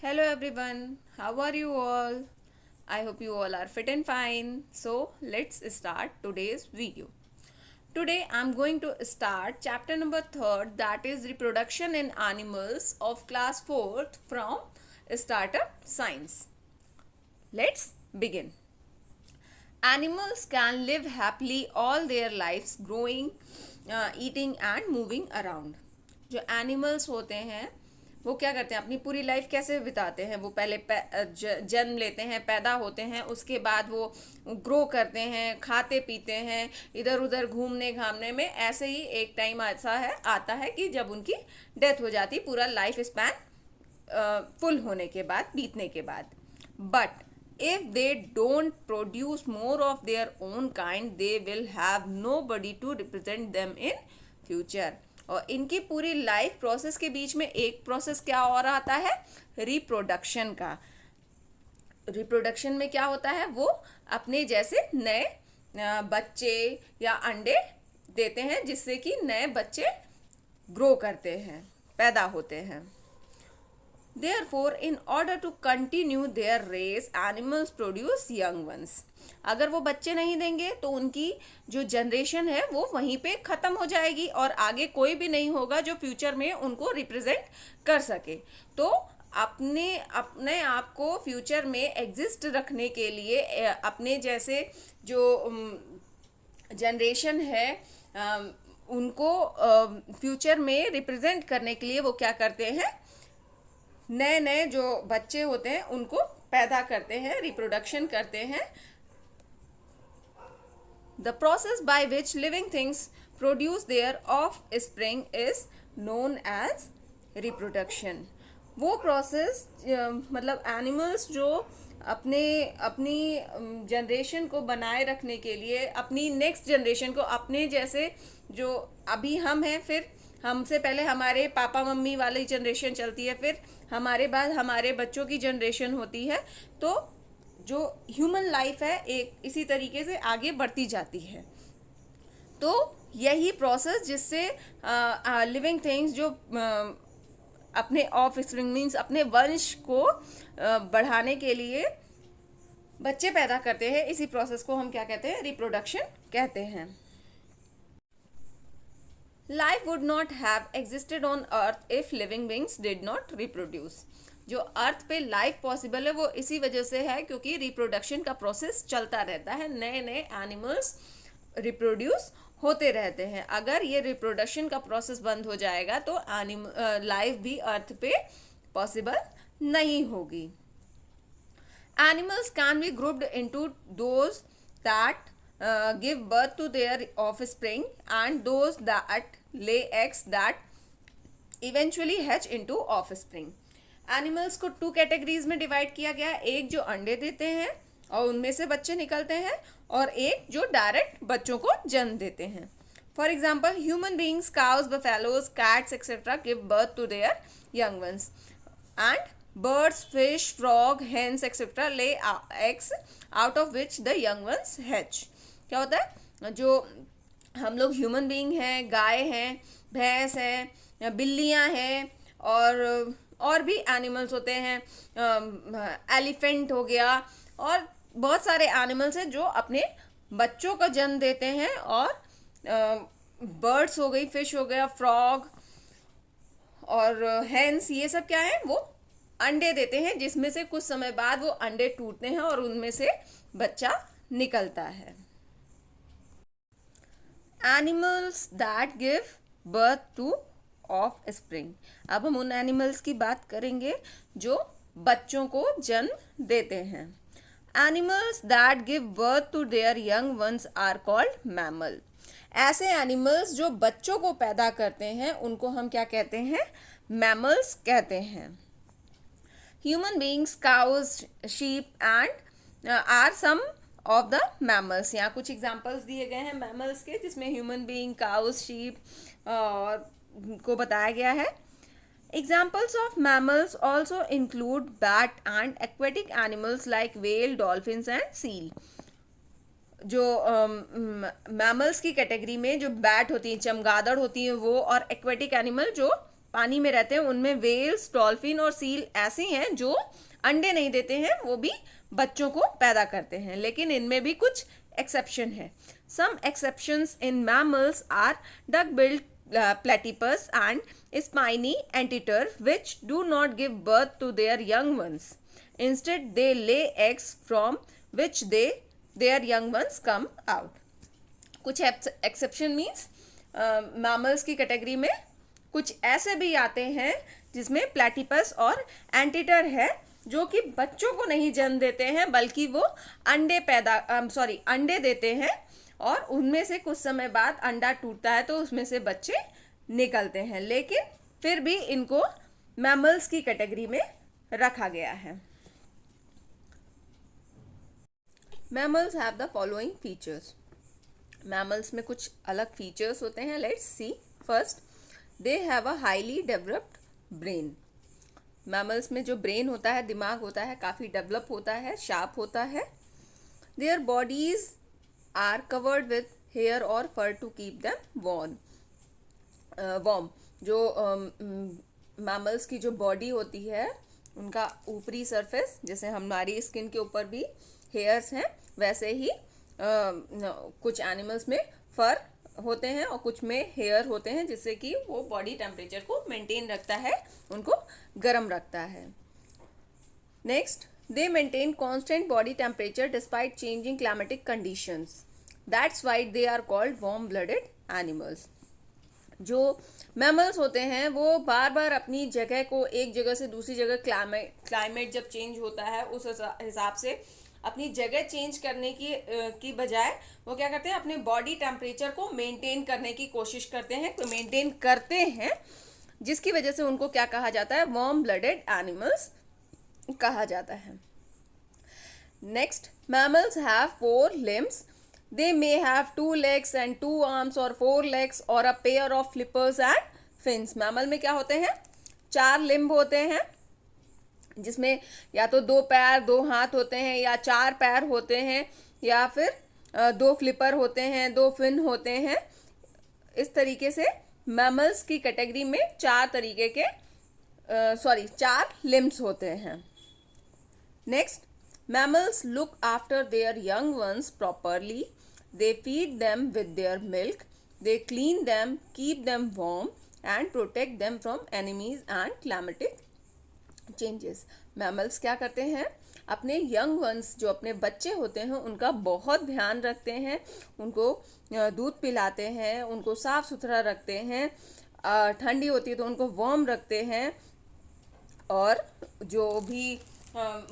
Hello everyone, how are you all? I hope you all are fit and fine. So, let's start today's video. Today I'm going to start chapter number 3rd, that is reproduction in animals of class 4th from Startup Science. Let's begin. Animals can live happily all their lives growing, eating and moving around. जो animals होते हैं वो क्या करते हैं, अपनी पूरी life कैसे बिताते हैं? वो पहले जन्म लेते हैं, पैदा होते हैं, उसके बाद वो ग्रो करते हैं, खाते पीते हैं, इधर उधर घूमने घामने में। ऐसे ही एक टाइम ऐसा है आता है कि जब उनकी डेथ हो जाती, पूरा लाइफ स्पैन फुल होने के बाद, बीतने के बाद। But if they don't produce more of their own kind, they will have nobody to represent them in future. और इनकी पूरी लाइफ प्रोसेस के बीच में एक प्रोसेस क्या और आता है, रिप्रोडक्शन का। रिप्रोडक्शन में क्या होता है, वो अपने जैसे नए बच्चे या अंडे देते हैं, जिससे कि नए बच्चे ग्रो करते हैं, पैदा होते हैं। Therefore, in order to continue their race, animals produce young ones. अगर वो बच्चे नहीं देंगे तो उनकी जो जनरेशन है वो वहीं पे ख़त्म हो जाएगी और आगे कोई भी नहीं होगा जो फ्यूचर में उनको रिप्रेजेंट कर सके। तो अपने अपने आप को फ्यूचर में एग्जिस्ट रखने के लिए अपने जैसे जो जनरेशन है उनको फ्यूचर में रिप्रेजेंट करने के लिए वो क्या करते हैं, नए नए जो बच्चे होते हैं उनको पैदा करते हैं, रिप्रोडक्शन करते हैं। The process by which living things produce their offspring is known as reproduction. वो प्रोसेस मतलब एनिमल्स जो अपनी जनरेशन को बनाए रखने के लिए, अपनी नेक्स्ट जनरेशन को, अपने जैसे जो अभी हम हैं, फिर हमसे पहले हमारे पापा मम्मी वाली जनरेशन चलती है, फिर हमारे बाद हमारे बच्चों की जनरेशन होती है। तो जो ह्यूमन लाइफ है एक इसी तरीके से आगे बढ़ती जाती है। तो यही प्रोसेस जिससे लिविंग थिंग्स जो अपने ऑफ स्प्रिंग मीन्स अपने वंश को बढ़ाने के लिए बच्चे पैदा करते हैं, इसी प्रोसेस को हम क्या कहते हैं, रिप्रोडक्शन कहते हैं। Life would not have existed on earth if living beings did not reproduce. जो अर्थ पे लाइफ पॉसिबल है वो इसी वजह से है क्योंकि रिप्रोडक्शन का प्रोसेस चलता रहता है, नए नए एनिमल्स रिप्रोड्यूस होते रहते हैं। अगर ये रिप्रोडक्शन का प्रोसेस बंद हो जाएगा तो लाइफ भी अर्थ पे पॉसिबल नहीं होगी। Animals can be grouped into those that give birth to their offspring and those that lay eggs that eventually hatch into offspring. Animals को 2 कैटेगरीज में डिवाइड किया गया है, एक जो अंडे देते हैं और उनमें से बच्चे निकलते हैं, और एक जो डायरेक्ट बच्चों को जन्म देते हैं। For example, human beings, cows, buffaloes, cats etcetera give birth to their young ones, and birds, fish, frog, hens etc. lay eggs out of which the young ones hatch. क्या होता है, जो हम लोग ह्यूमन बीइंग हैं, गाय हैं, भैंस हैं, बिल्लियाँ हैं, और भी एनिमल्स होते हैं, एलिफेंट हो गया, और बहुत सारे एनिमल्स हैं जो अपने बच्चों का जन्म देते हैं। और बर्ड्स हो गई, फिश हो गया, फ्रॉग और हेन्स, ये सब क्या है, वो अंडे देते हैं, जिसमें से कुछ समय बाद वो अंडे टूटते हैं और उनमें से बच्चा निकलता है। Animals that give birth two of spring. अब हम उन एनिमल्स की बात करेंगे जो बच्चों को जन्म देते हैं। Animals that give birth to their young ones are called mammal. ऐसे एनिमल्स जो बच्चों को पैदा करते हैं उनको हम क्या कहते हैं, मैमल्स कहते हैं। Human beings, cows, sheep and are some of the mammals. यहाँ कुछ एग्जाम्पल्स दिए गए हैं मैमल्स के, जिसमें ह्यूमन बीइंग, काउस, शीप और को बताया गया है। Examples of mammals also include bat and aquatic animals like well, dolphins and seal. जो मैमल्स की कैटेगरी में जो बैट होती हैं, चमगादड़ होती हैं वो, और एक्वेटिक एनिमल जो पानी में रहते हैं उनमें व्हेल्स, डॉल्फिन और सील ऐसे हैं जो अंडे नहीं देते हैं, वो भी बच्चों को पैदा करते हैं, लेकिन इनमें भी कुछ एक्सेप्शन है. Some exceptions in mammals are duck billed platypus and spiny anteater which do not give birth to their young ones. Instead, they lay eggs from which their young ones come out. कुछ exception means mammals की category में कुछ ऐसे भी आते हैं जिसमें platypus और एंटीटर है जो कि बच्चों को नहीं जन्म देते हैं बल्कि वो अंडे देते हैं और उनमें से कुछ समय बाद अंडा टूटता है तो उसमें से बच्चे निकलते हैं, लेकिन फिर भी इनको मैमल्स की कैटेगरी में रखा गया है. Mammals have the following features. Mammals में कुछ अलग फीचर्स होते हैं. Let's see. First, they have a highly developed brain. Mammals में जो ब्रेन होता है, दिमाग होता है, काफ़ी डेवलप होता है, शार्प होता है. Their bodies are covered with hair और fur to keep them warm. जो मैमल्स की जो बॉडी होती है उनका ऊपरी सरफेस, जैसे हमारी स्किन के ऊपर भी हेयर्स हैं, वैसे ही कुछ एनिमल्स में फर होते हैं और कुछ में हेयर होते हैं, जिससे कि वो बॉडी टेम्परेचर को मेंटेन रखता है, उनको गर्म रखता है. Next, they maintain constant body temperature despite changing climatic conditions. That's why they are called warm-blooded animals. जो मैमल्स होते हैं वो बार बार अपनी जगह को एक जगह से दूसरी जगह क्लाइमेट जब चेंज होता है उस हिसाब से अपनी जगह चेंज करने की बजाय वो क्या करते हैं, अपने बॉडी टेम्परेचर को मेंटेन करने की कोशिश करते हैं, तो मेंटेन करते हैं, जिसकी वजह से उनको क्या कहा जाता है, वार्म ब्लडेड एनिमल्स कहा जाता है. Next, mammals have 4 limbs. They may have 2 legs and 2 arms or 4 legs or a pair of flippers and fins. Mammal में क्या होते हैं, 4 लिम्ब होते हैं जिसमें या तो 2 पैर 2 हाथ होते हैं, या 4 पैर होते हैं, या फिर 2 फ्लिपर होते हैं, 2 फिन होते हैं. इस तरीके से मैमल्स की कैटेगरी में 4 तरीके के 4 लिम्ब्स होते हैं. Next, mammals look after their young ones properly. They feed them with their milk. They clean them, keep them warm and protect them from enemies and climatic changes. Mammals क्या करते हैं, अपने young ones जो अपने बच्चे होते हैं उनका बहुत ध्यान रखते हैं, उनको दूध पिलाते हैं, उनको साफ सुथरा रखते हैं, ठंडी होती है तो उनको वार्म रखते हैं, और जो भी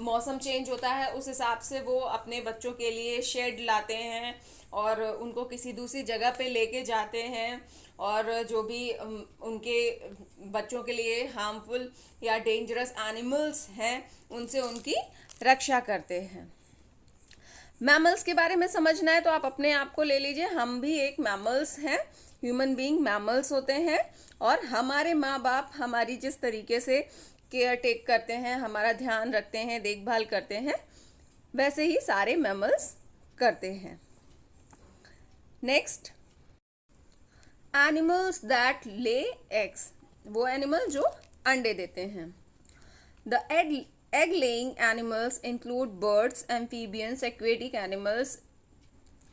मौसम चेंज होता है उस हिसाब से वो अपने बच्चों के लिए शेड लाते हैं और उनको किसी दूसरी जगह पे लेके जाते हैं, और जो भी उनके बच्चों के लिए हार्मफुल या डेंजरस एनिमल्स हैं उनसे उनकी रक्षा करते हैं. मैमल्स के बारे में समझना है तो आप अपने आप को ले लीजिए, हम भी एक मैमल्स हैं, ह्यूमन बीइंग मैमल्स होते हैं, और हमारे माँ बाप हमारी जिस तरीके से केयर टेक करते हैं, हमारा ध्यान रखते हैं, देखभाल करते हैं, वैसे ही सारे मैमल्स करते हैं. Next, animals that lay eggs. वो एनिमल जो अंडे देते हैं. The egg laying animals include birds, amphibians, aquatic animals,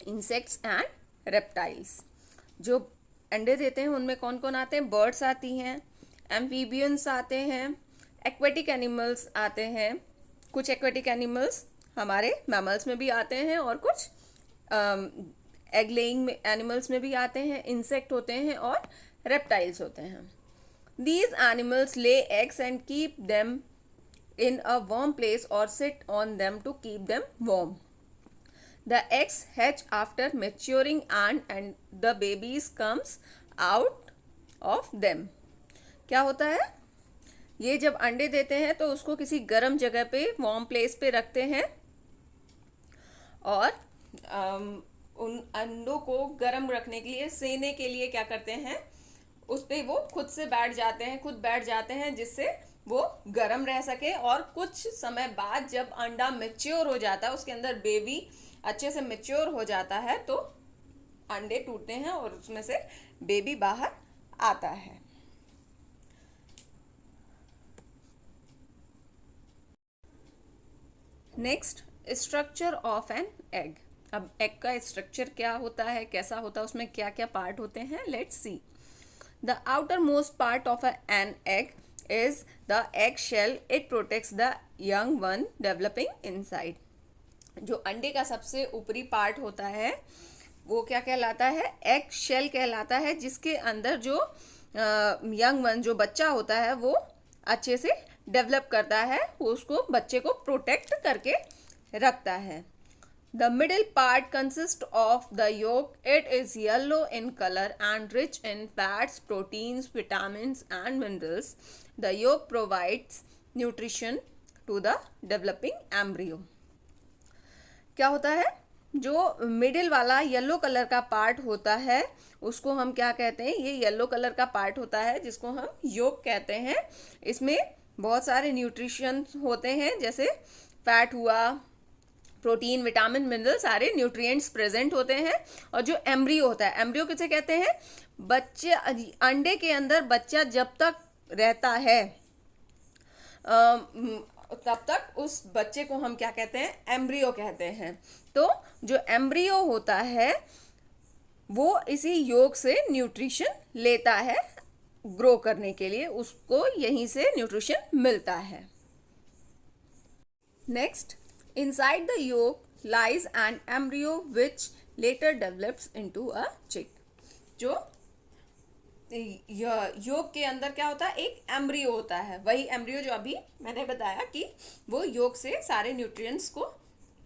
insects and reptiles. जो अंडे देते हैं उनमें कौन कौन आते हैं, बर्ड्स आती हैं, एम्फीबियंस आते हैं, एक्वेटिक एनिमल्स आते हैं, कुछ एक्वेटिक एनिमल्स हमारे मैमल्स में भी आते हैं और कुछ एग लेइंग एनिमल्स में भी आते हैं, इंसेक्ट होते हैं और रेप्टाइल्स होते हैं. These animals lay eggs and keep them in a warm place or sit on them to keep them warm. The eggs hatch after maturing and the babies comes out of them. क्या होता है, ये जब अंडे देते हैं तो उसको किसी गर्म जगह पे वार्म प्लेस पे रखते हैं और उन अंडों को गर्म रखने के लिए, सेने के लिए क्या करते हैं, उस पे वो खुद बैठ जाते हैं जिससे वो गर्म रह सके. और कुछ समय बाद जब अंडा मैच्योर हो जाता है, उसके अंदर बेबी अच्छे से मैच्योर हो जाता है, तो अंडे टूटते हैं और उसमें से बेबी बाहर आता है. Next, structure of an egg. अब एग का स्ट्रक्चर क्या होता है, कैसा होता है, उसमें क्या क्या पार्ट होते हैं, let's see. The outer most part of an egg is the eggshell. It protects the young one developing inside. जो अंडे का सबसे ऊपरी पार्ट होता है वो क्या कहलाता है, एग शेल कहलाता है, जिसके अंदर जो यंग वन, जो बच्चा होता है, वो अच्छे से डेवलप करता है, उसको बच्चे को प्रोटेक्ट करके रखता है। The middle part consists of the yolk. It is yellow in color and rich in fats, proteins, vitamins, and minerals. The yolk provides nutrition to the developing embryo. क्या होता है, जो मिडिल वाला येलो कलर का part होता है उसको हम क्या कहते हैं, ये येलो कलर का पार्ट होता है जिसको हम योक कहते हैं। इसमें बहुत सारे न्यूट्रिशन होते हैं, जैसे फैट हुआ, प्रोटीन, विटामिन, मिनरल, सारे न्यूट्रिएंट्स प्रेजेंट होते हैं। और जो एम्ब्रियो होता है, एम्ब्रियो किसे कहते हैं, बच्चे, अंडे के अंदर बच्चा जब तक रहता है तब तक उस बच्चे को हम क्या कहते हैं, एम्ब्रियो कहते हैं। तो जो एम्ब्रियो होता है वो इसी योग से न्यूट्रिशन लेता है, ग्रो करने के लिए उसको यहीं से न्यूट्रिशन मिलता है। Next, inside the yolk lies an embryo which later develops into a chick. जो योग के अंदर क्या होता है, एक एम्ब्रियो होता है, वही एम्ब्रियो जो अभी मैंने बताया कि वो योग से सारे न्यूट्रिएंट्स को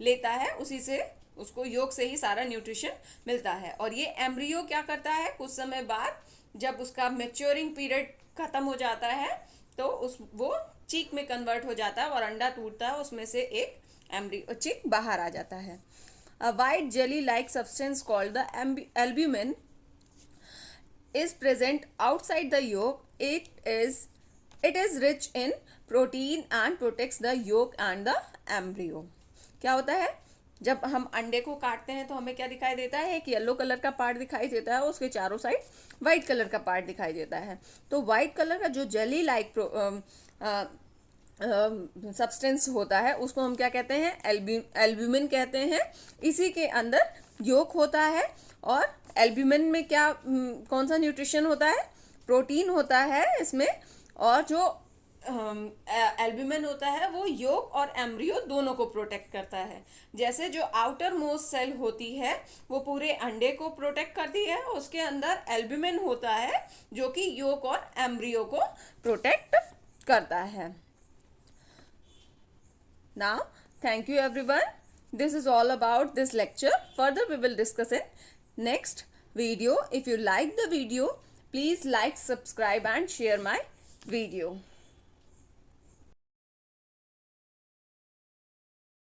लेता है, उसी से उसको योग से ही सारा न्यूट्रिशन मिलता है। और ये एम्ब्रियो क्या करता है, कुछ समय बाद जब उसका मैच्योरिंग पीरियड खत्म हो जाता है तो वो चीक में कन्वर्ट हो जाता है और अंडा टूटता है, उसमें से एक एम्ब्रियो चिक बाहर आ जाता है। अ white jelly like substance called the albumin is present outside the yolk. It is rich in protein and protects the yolk and the embryo. क्या होता है, जब हम अंडे को काटते हैं तो हमें क्या दिखाई देता है, एक येलो कलर का पार्ट दिखाई देता है, उसके चारों साइड वाइट कलर का पार्ट दिखाई देता है। तो वाइट कलर का जो जेली लाइक सब्सटेंस होता है उसको हम क्या कहते हैं, एल्ब्यूमिन कहते हैं। इसी के अंदर योक होता है और एल्ब्यूमिन में क्या कौन सा न्यूट्रिशन होता है, प्रोटीन होता है इसमें। और जो एल्ब्यूमिन होता है वो योक और एम्ब्रियो दोनों को प्रोटेक्ट करता है। जैसे जो आउटर मोस्ट सेल होती है वो पूरे अंडे को प्रोटेक्ट करती है, उसके अंदर एल्ब्यूमिन होता है जो कि योक और एम्ब्रियो को प्रोटेक्ट करता है। Now, thank you everyone. This is all about this lecture. Further we will discuss in next video. If you like the video, please like, subscribe and share my video.